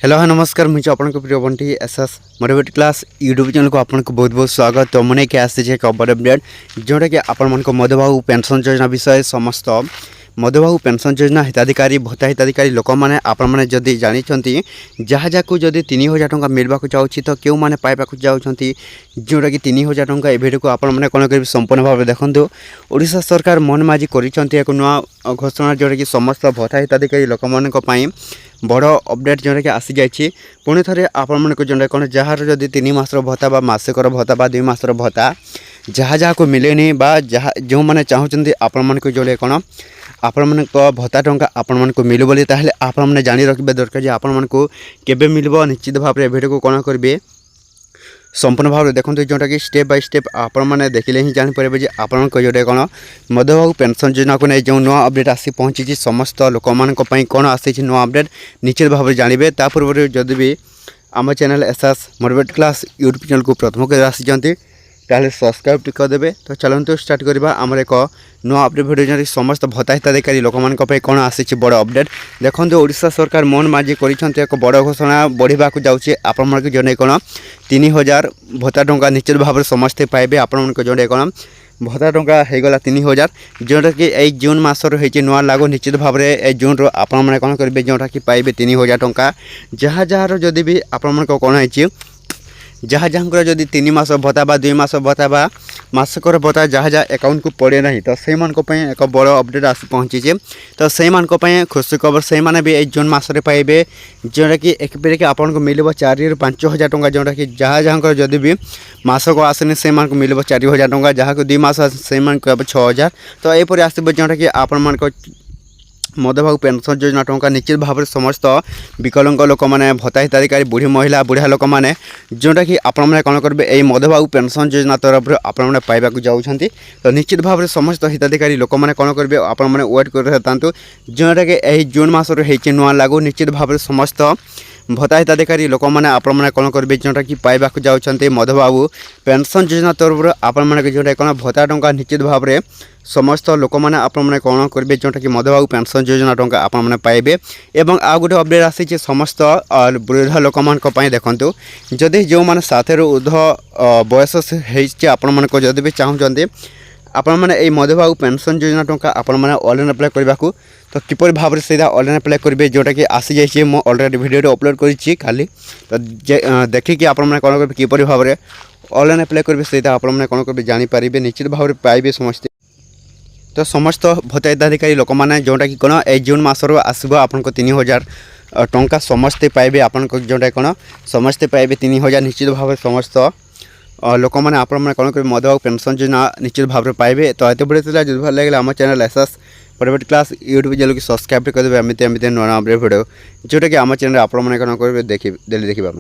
Hello हाँ नमस्कार मुझे आपको प्रिय Bunty SS motivate class YouTube channel को आपको बहुत बहुत स्वागत। तो मैंने क्या आसी एक खबर अपडेट जोटा कि आपण मधुबाबू पेंशन योजना विषय समस्त मधुबाबू पेंशन योजना हिताधिकारी भत्ता हिताधिकारी लोक मैंने आपने जदि जानी जहाँ जहाँ जदि 3000 टंका मिलवा चाहिए तो क्यों मैंने पाइबा चाहते जोटा कि 3000 टंका ए भिडियो को आपने कौन कर संपूर्ण भाव देखो। ओडिशा सरकार मन माजी कर एक नुआ घोषणा जोटा कि समस्त भत्ता हिताधिकारी लोक मानी बड़ अपडेट जोटा कि आसी जाइए पुणी थे आपण जो कौन जार जदि 3 मासर भत्ता बा मासिकर भत्ता बा 2 मासर भत्ता जहाँ जहाँ को मिलेनि बा जहाँ जो मैंने चाहते आपण जो कौन आपण भत्ता टंका आपण मिलू बोली ताहले आपण मैंने जानी रखिबे दरकार जे आपण केबे मिलबो निश्चित भाव में भिडियो को कौन करेंगे संपूर्ण भाव में देखो जोटा कि स्टेप बाय स्टेप आपण मैंने देखिले ही जानीपर आपण जोटे कौन मधुबाबू पेंशन योजना को नहीं जो नुआ अपडेट आसी पहुँची समस्त लोक मानी कौन आसी नुआ अपडेट निश्चित भाव में जानवे ता पूर्व जदि भी आम channel SS motivate class YouTube channel को प्रथम कर आसी ताहले सब्सक्राइब करदेवे। तो चलते स्टार्ट करवा आमर एक नुआ अपडेट भिडियो समस्त भत्ता हिताधिकारी लोक मानी कौन आसी बड़ अपडेट देखो। ओडिशा सरकार मन माजी कर एक बड़ घोषणा बढ़ा जाऊँगी आपण जो कौन 3000 भत्ता टंका निश्चित भाव में समस्ते पाइबे आपण जो कौन भत्ता टंका होगला 3000 जोटा कि यही जून मसर होती नुआ लागू निश्चित भाव में जून आपण मैंने कौन करेंगे जोटा कि पाइबे 3000 टंका जहाँ जहाँ जदि भी आपण कौन है जहाँ जहाँ जदि 3 मास भत्ता बा 2 मास भत्ता बा मासिकर भत्ता जहाँ जहाँ अकाउंट को पड़े ना तो से एक बड़ अपडेट आसी पहुँची तो से खुशी खबर से भी जून मसरे पाइबे जोटा कि एक बेर आपन को मिल 4 ରୁ 5,000 टंका जोटा कि जहाँ जहाँ जदि भी मासक आसनी से मिल 4,000 टंका जहाँ को 2 मास से 6,000 तो यहपर आसो जोटा कि आपण मधुबाबू पेंशन योजना टंका निश्चित भाव में समस्त विकलांग लोक मैंने भत्ता हिताधिकारी बुढ़ी महिला बुढ़ा लोक मैंने जोटा कि आपने कौन करेंगे यही मधुबाबू पेंशन योजना तरफ आपने पाइबा जाऊँगी तो निश्चित भाव में समस्त हिताधिकारी लोक मैंने कौन करेंगे आपने वेट कर जोटा कि यही जून मसर होती नुआ लागू निश्चित भाव में समस्त भत्ता हिताधिकारी लोक मैंने आपने कौन करेंगे जोटा कि पाइबा जाऊँगी मधुबाबू पेंशन योजना तरफ आपने जोटा कौन भत्ता टंका निश्चित भाव में समस्त लोक मैंने आपने कौन करेंगे जोटा कि मधुबाबू पेंशन योजना टंका आपने पाइबे। एवं आ गोटे अपडेट आसी समस्त वृद्ध लोक मानी देखूँ जदि जो मैंने 60 ऊर्ध बयस आपण जदि भी चाहते आपण मैंने यही मधुबाबू पेंशन योजना टंका आपण मैंने ऑनलाइन अप्लाई करने को तो किपर भाव में सीधा ऑनलाइन अप्लाई करेंगे जोटा कि आसी जाइए मो अलरेडी वीडियो अपलोड करी खाली तो देखिए आपने कौन करेंगे किपर भाव में ऑनलाइन अप्लाई करेंगे सीधा आपने कौन करेंगे जानीपारे निश्चित भाव में पाइबे समस्ते। तो समस्त भत्ता हिताधिकारी लोक मैंने जोटा कि कौन ए जून मसर आसब आपको 3000 टंका समस्ते पाइबे आपन जोटा कौन समस्ते पाइबे 3000 निश्चित भाव में समस्त लोक मैंने आपने कौन करेंगे मधुबाबू पेंशन योजना निश्चित भाव में पाइबे। तो ये बड़े जो भल लगे आम channel SS motivate class YouTube channel की सब्सक्राइब करदेवे एमती नुआ भिडियो जोटा कि आम चैनल आपने कौन करेंगे देखिए देखा।